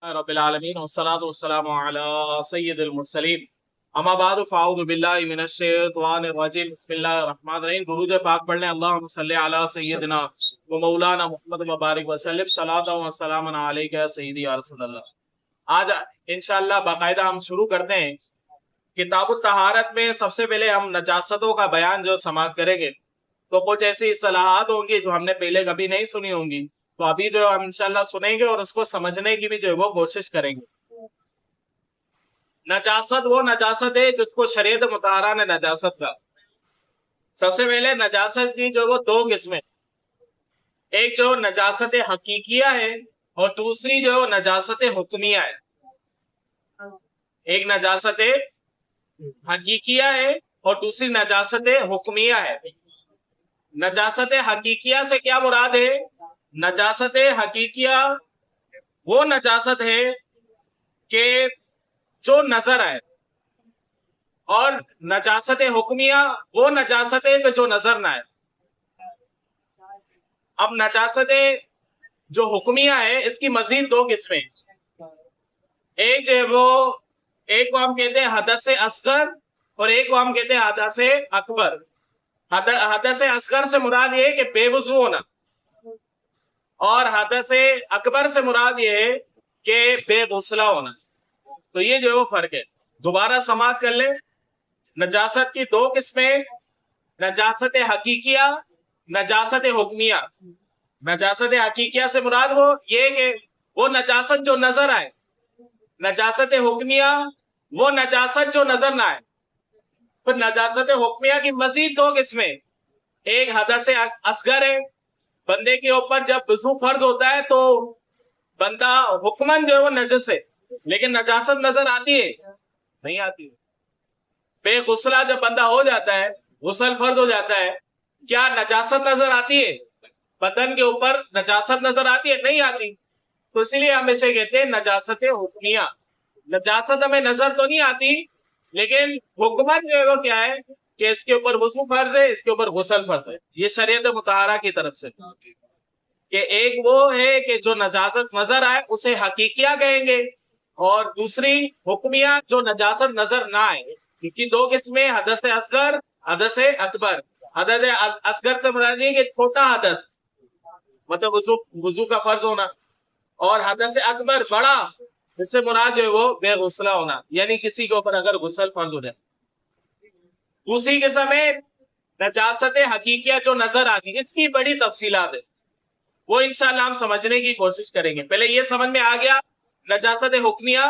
رب العالمین والصلاة والسلام علی سید المرسلین اما بعد فاعوذ باللہ من الشیطان الرجیم بسم اللہ الرحمن الرحیم درود پاک پڑھ لیں اللہم صلی علی سیدنا و مولانا محمد مبارک وسلم صلاۃ و سلام علیک یا سیدی یا رسول اللہ۔ آج انشاءاللہ باقاعدہ ہم شروع کرتے ہیں کتاب الطہارت میں۔ سب سے پہلے ہم نجاستوں کا بیان جو سماعت کریں گے تو کچھ ایسی اصطلاحات ہوں گی جو ہم نے پہلے کبھی نہیں سنی ہوں گی، تو ابھی جو ہم انشاءاللہ سنیں گے اور اس کو سمجھنے کی بھی جو وہ کوشش کریں گے۔ نجاست وہ نجاست ہے جس کو شریعت مطہرہ نے نجاست کا۔ سب سے پہلے نجاست کی جو وہ دو قسمیں، ایک جو نجاست حقیقیہ ہے اور دوسری جو نجاست حکمیہ ہے۔ ایک نجاست حقیقیہ ہے اور دوسری نجاست حکمیہ ہے۔ نجاست حقیقیہ سے کیا مراد ہے؟ نجاست حقیقیہ وہ نجاست ہے کہ جو نظر آئے، اور نجاست حکمیہ وہ نجاست ہے کہ جو نظر نہ آئے۔ اب نجاست جو حکمیہ ہے اس کی مزید دو قسمیں، ایک جو ہے وہ ایک کو ہم کہتے ہیں حدث اصغر اور ایک کو ہم کہتے ہیں حدث اکبر۔ حدث اصغر سے مراد یہ ہے کہ بے وضو ہونا، اور حدث اکبر سے مراد یہ ہے کہ بے غسلہ ہونا۔ تو یہ جو ہے وہ فرق ہے۔ دوبارہ سماعت کر لیں، نجاست کی دو قسمیں، نجاست حقیقیہ، نجاست حکمیہ۔ نجاست حقیقیہ سے مراد وہ یہ کہ وہ نجاست جو نظر آئے، نجاست حکمیہ وہ نجاست جو نظر نہ آئے۔ پھر نجاست حکمیہ کی مزید دو قسمیں، ایک حدث اصغر ہے، بندے کے اوپر جب وضو فرض ہوتا ہے تو بندہ حکمن جو ہے وہ نجس ہے، لیکن نجاست نظر آتی ہے؟ نہیں آتی۔ بے غسلہ جب بندہ ہو جاتا ہے، غسل فرض ہو جاتا ہے، کیا نجاست نظر آتی ہے؟ بدن کے اوپر نجاست نظر آتی ہے؟ نہیں آتی۔ تو اسی لیے ہم اسے کہتے ہیں نجاست حکمیہ۔ نجاست ہمیں نظر تو نہیں آتی، لیکن حکمن جو ہے وہ کیا ہے کہ اس کے اوپر وضو فرض ہے، اس کے اوپر غسل فرض ہے۔ یہ شریعت مطہرہ کی طرف سے کہ ایک وہ ہے کہ جو نجاست نظر آئے اسے حقیقیہ کہیں گے، اور دوسری حکمیہ جو نجاست نظر نہ آئے۔ ان کی دو قسمیں، حدث اصغر، حدث اکبر۔ حدث اصغر سے مراد یہ کہ چھوٹا حدث، مطلب وضو کا فرض ہونا، اور حدث اکبر بڑا، اس سے مراد جو ہے وہ بے غسلہ ہونا، یعنی کسی کے اوپر اگر غسل فرض ہو جائے۔ دوسری قسم ہے نجاست حقیقیہ جو نظر آتی، اس کی بڑی تفصیلات ہے، وہ انشاءاللہ ہم سمجھنے کی کوشش کریں گے۔ پہلے یہ سمجھ میں آ گیا نجاست حکمیہ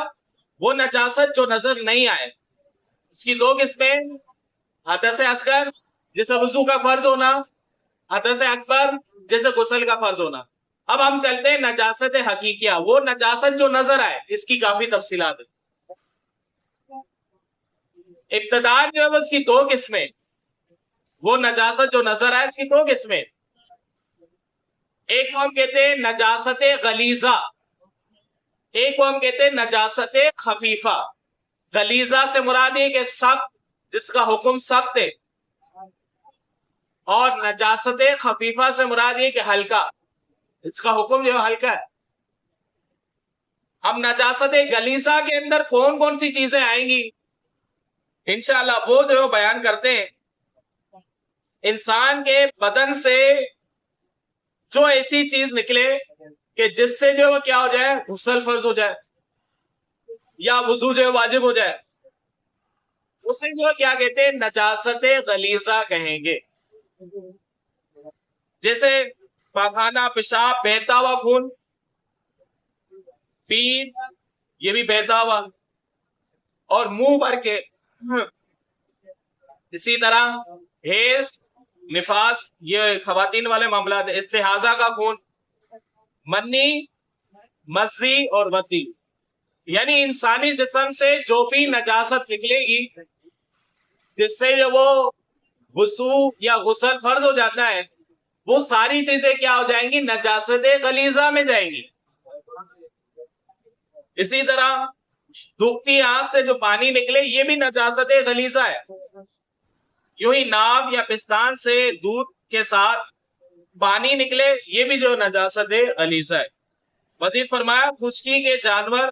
وہ نجاست جو نظر نہیں آئے، اس کی دو قسمیں، حدث اصغر جیسے وضو کا فرض ہونا، حدث اکبر جیسے غسل کا فرض ہونا۔ اب ہم چلتے ہیں نجاست حقیقیہ، وہ نجاست جو نظر آئے، اس کی کافی تفصیلات ہے۔ ابتداء جو ہے اس کی دو قسمیں، وہ نجاست جو نظر آئے اس کی دو قسمیں، ایک کو ہم کہتے ہیں نجاست غلیظہ، ایک کو ہم کہتے ہیں نجاست خفیفہ۔ غلیظہ سے مراد ہے کہ سخت، جس کا حکم سخت ہے، اور نجاست خفیفہ سے مراد یہ کہ ہلکا، اس کا حکم جو ہے ہلکا ہے۔ اب نجاست غلیظہ کے اندر کون کون سی چیزیں آئیں گی انشاءاللہ وہ جو بیان کرتے ہیں۔ انسان کے بدن سے جو ایسی چیز نکلے کہ جس سے جو کیا ہو جائے، غسل فرض ہو جائے یا وضو جو واجب ہو جائے، اسے جو کیا کہتے ہیں نجاست غلیظہ کہیں گے۔ جیسے پاخانہ، پیشاب، بہتا ہوا خون، پین یہ بھی بہتا ہوا، اور منہ بھر کے، اسی طرح حیض، نفاس یہ خواتین والے معاملات ہیں، استحاضہ کا خون، منی، مزی اور ودی، یعنی انسانی جسم سے جو بھی نجاست نکلے گی جس سے جو وہ وضو یا غسل فرض ہو جاتا ہے، وہ ساری چیزیں کیا ہو جائیں گی؟ نجاست غلیظہ میں جائیں گی۔ اسی طرح دھوکتی آنکھ سے جو پانی نکلے یہ بھی نجاست غلیظہ ہے۔ یوں ہی ناک یا پستان سے دودھ کے ساتھ پانی نکلے یہ بھی جو نجاست غلیظہ ہے۔ مزید فرمایا خشکی کے جانور،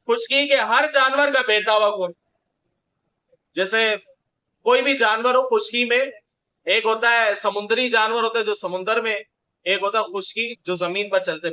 خشکی کے ہر جانور کا بہتا ہوا خون، جیسے کوئی بھی جانور ہو خشکی میں، ایک ہوتا ہے سمندری جانور ہوتا ہے جو سمندر میں، ایک ہوتا ہے خشکی جو زمین پر چلتے